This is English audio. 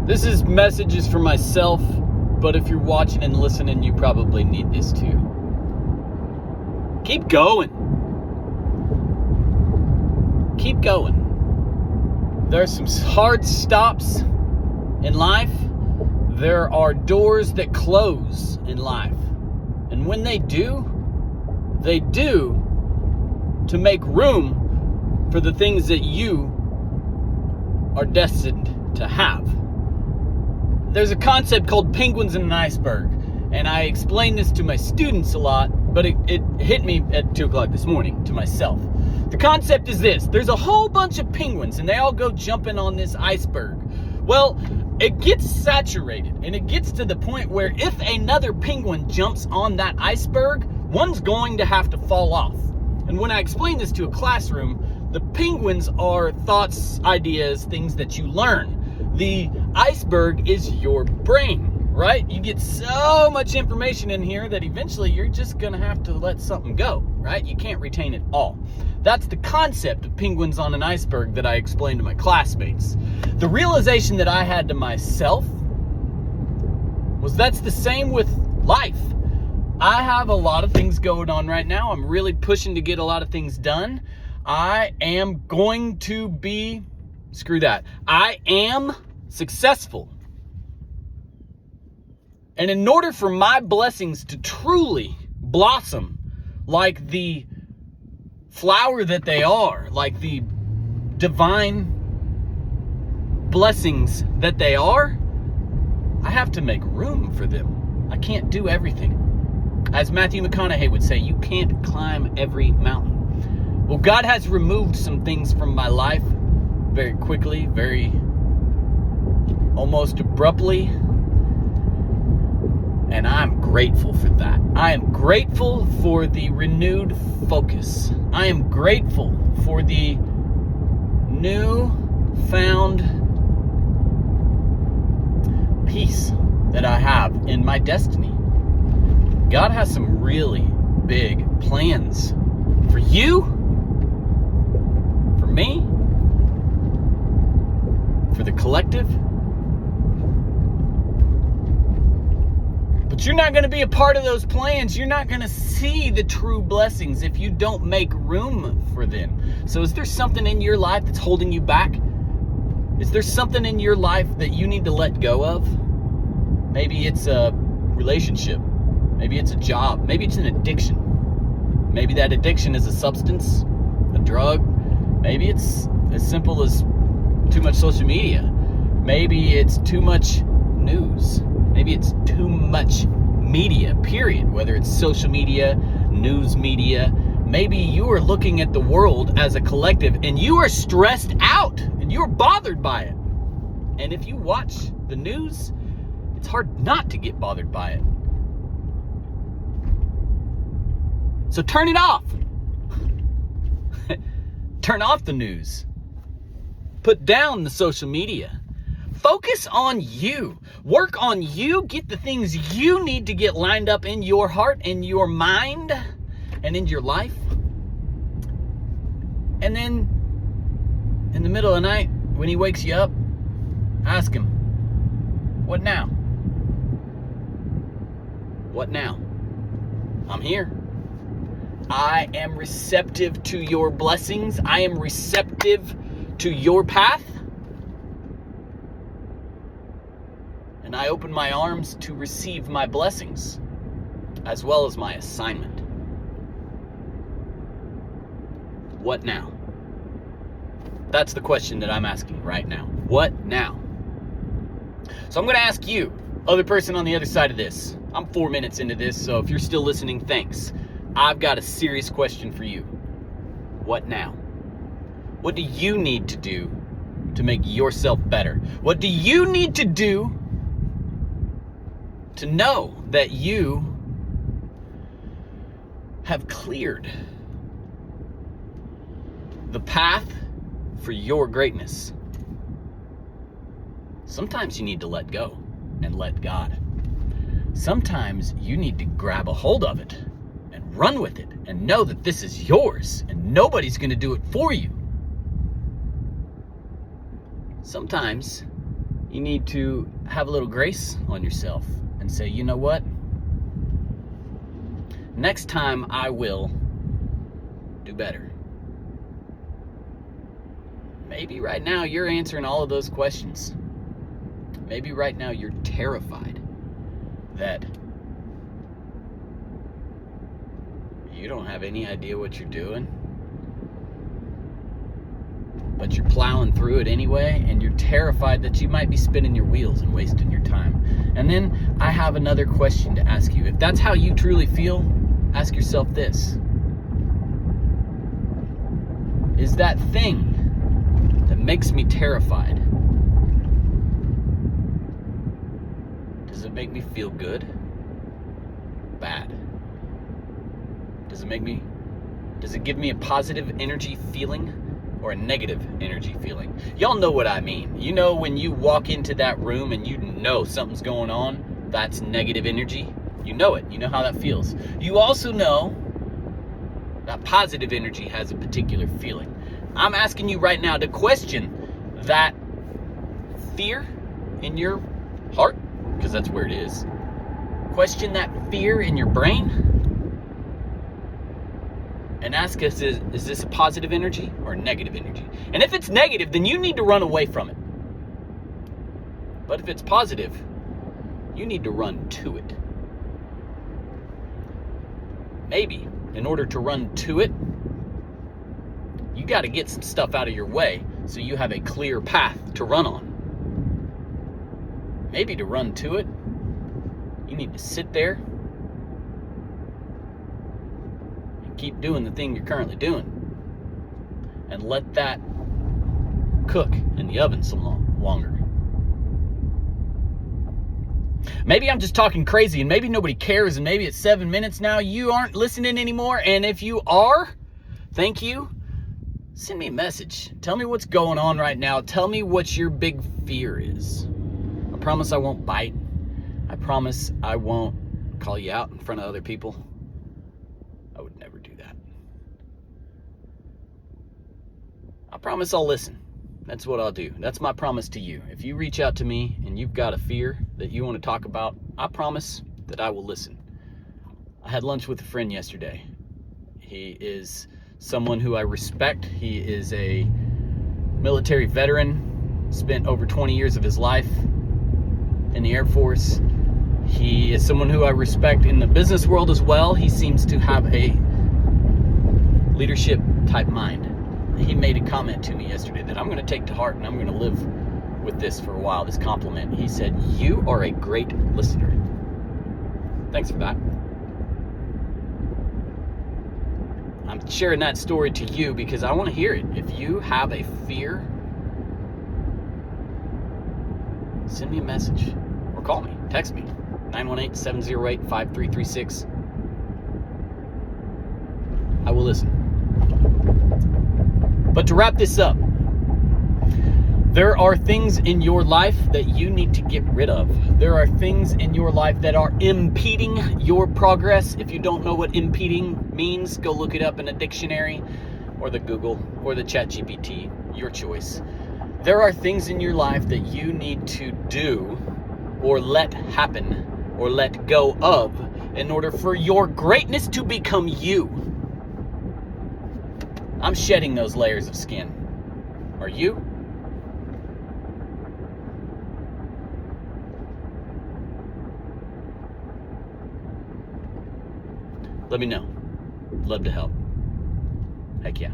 This is messages for myself, but if you're watching and listening, you probably need this too. Keep going. Keep going. There are some hard stops in life. There are doors that close in life. And when they do to make room for the things that you are destined to have. There's a concept called penguins in an iceberg, and I explain this to my students a lot, but it hit me at 2 o'clock this morning to myself. The concept is this: there's a whole bunch of penguins, and they all go jumping on this iceberg. Well, it gets saturated, and it gets to the point where if another penguin jumps on that iceberg, one's going to have to fall off. And when I explain this to a classroom, the penguins are thoughts, ideas, things that you learn. The iceberg is your brain, right? You get so much information in here that eventually you're just gonna have to let something go, right? You can't retain it all. That's the concept of penguins on an iceberg that I explained to my classmates. The realization that I had to myself was that's the same with life. I have a lot of things going on right now. I'm really pushing to get a lot of things done. I am going to be, I am successful. And in order for my blessings to truly blossom like the flower that they are, like the divine blessings that they are, I have to make room for them. I can't do everything. As Matthew McConaughey would say, you can't climb every mountain. Well, God has removed some things from my life very quickly, very almost abruptly. And I'm grateful for that. I am grateful for the renewed focus. I am grateful for the new-found peace that I have in my destiny. God has some really big plans for you, for me, for the collective. But you're not going to be a part of those plans. You're not going to see the true blessings if you don't make room for them. So is there something in your life that's holding you back? Is there something in your life that you need to let go of? Maybe it's a relationship. Maybe it's a job. Maybe it's an addiction. Maybe that addiction is a substance, a drug. Maybe it's as simple as too much social media. Maybe it's too much news. Maybe it's too much media, period. Whether it's social media, news media. Maybe you are looking at the world as a collective and you are stressed out and you're bothered by it. And if you watch the news, it's hard not to get bothered by it. So turn it off. Turn off the news. Put down the social media. Focus on you. Work on you. Get the things you need to get lined up in your heart, in your mind, and in your life. And then, in the middle of the night, when he wakes you up, ask him, what now? What now? I'm here. I am receptive to your blessings. I am receptive to your path. And I open my arms to receive my blessings, as well as my assignment. What now? That's the question that I'm asking right now. What now? So I'm going to ask you, other person on the other side of this. I'm 4 minutes into this, so if you're still listening, thanks. I've got a serious question for you. What now? What do you need to do to make yourself better? What do you need to do to know that you have cleared the path for your greatness? Sometimes you need to let go and let God. Sometimes you need to grab a hold of it and run with it and know that this is yours and nobody's going to do it for you. Sometimes You need to have a little grace on yourself and say, you know what? Next time I will do better. Maybe right now you're answering all of those questions. Maybe right now you're terrified that you don't have any idea what you're doing, but you're plowing through it anyway, and you're terrified that you might be spinning your wheels and wasting your time. And then I have another question to ask you. If that's how you truly feel, ask yourself this. Is that thing that makes me terrified, does it make me feel good? Bad? Does it give me a positive energy feeling or a negative energy feeling? Y'all know what I mean. You know when you walk into that room and you know something's going on, that's negative energy. You know it. You know how that feels. You also know that positive energy has a particular feeling. I'm asking you right now to question that fear in your heart, because that's where it is. Question that fear in your brain and ask us, is this a positive energy or negative energy? And if it's negative, then you need to run away from it. But if it's positive, you need to run to it. Maybe in order to run to it, you got to get some stuff out of your way so you have a clear path to run on. Maybe to run to it, you need to sit there and keep doing the thing you're currently doing and let that cook in the oven some longer. Maybe I'm just talking crazy and maybe nobody cares and maybe it's 7 minutes now. You aren't listening anymore. And if you are, thank you. Send me a message. Tell me what's going on right now. Tell me what your big fear is. I promise I won't bite. I promise I won't call you out in front of other people. I would never do that. I promise I'll listen. That's what I'll do. That's my promise to you. If you reach out to me and you've got a fear that you want to talk about, I promise that I will listen. I had lunch with a friend yesterday. He is someone who I respect. He is a military veteran, spent over 20 years of his life in the Air Force. He is someone who I respect in the business world as well. He seems to have a leadership type mind. He made a comment to me yesterday that I'm going to take to heart and I'm going to live with this for a while, this compliment. He said, "You are a great listener." Thanks for that. I'm sharing that story to you because I want to hear it. If you have a fear, send me a message or call me, text me, 918-708-5336. I will listen. But to wrap this up, there are things in your life that you need to get rid of. There are things in your life that are impeding your progress. If you don't know what impeding means, go look it up in a dictionary or the Google or the ChatGPT, your choice. There are things in your life that you need to do or let happen or let go of in order for your greatness to become you. I'm shedding those layers of skin. Are you? Let me know. Love to help. Heck yeah.